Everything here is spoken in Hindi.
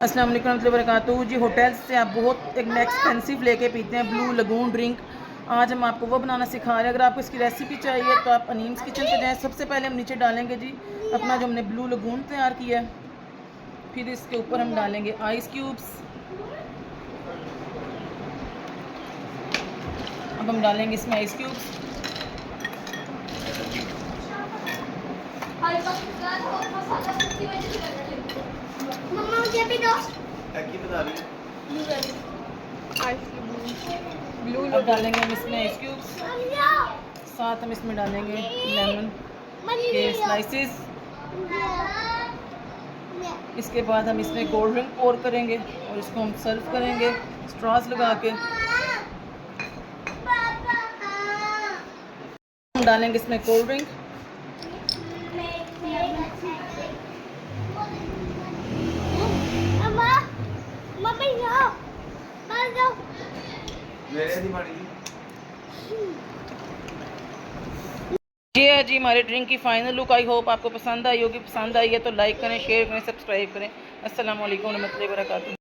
अस्सलाम वालेकुम रहमतुल्लाहि व बरकातुहू जी। होटल से आप बहुत एक एक्सपेंसिव लेके पीते हैं ब्लू लगून ड्रिंक। आज हम आपको वो बनाना सिखा रहे हैं। अगर आपको इसकी रेसिपी चाहिए तो आप अनीम्स किचन पे जाएं। सबसे पहले हम नीचे डालेंगे जी अपना जो हमने ब्लू लगून तैयार किया है। फिर इसके ऊपर हम डालेंगे आइस क्यूब्स। अब हम डालेंगे इसमें आइस क्यूब्स। अब डालेंगे हम इसमें आइस क्यूब्स, साथ हम इसमें डालेंगे लेमन के स्लाइसेस। इसके बाद हम इसमें कोल्ड ड्रिंक पोर करेंगे और इसको हम सर्व करेंगे स्ट्रॉस लगा के। हम डालेंगे इसमें कोल्ड ड्रिंक। ये है जी हमारे ड्रिंक की फाइनल लुक। आई होप आपको पसंद आई होगी। पसंद आई है तो लाइक करें, शेयर करें, सब्सक्राइब करें। अस्सलाम वालेकुम रहमतुल्लाहि व बरकातुहू।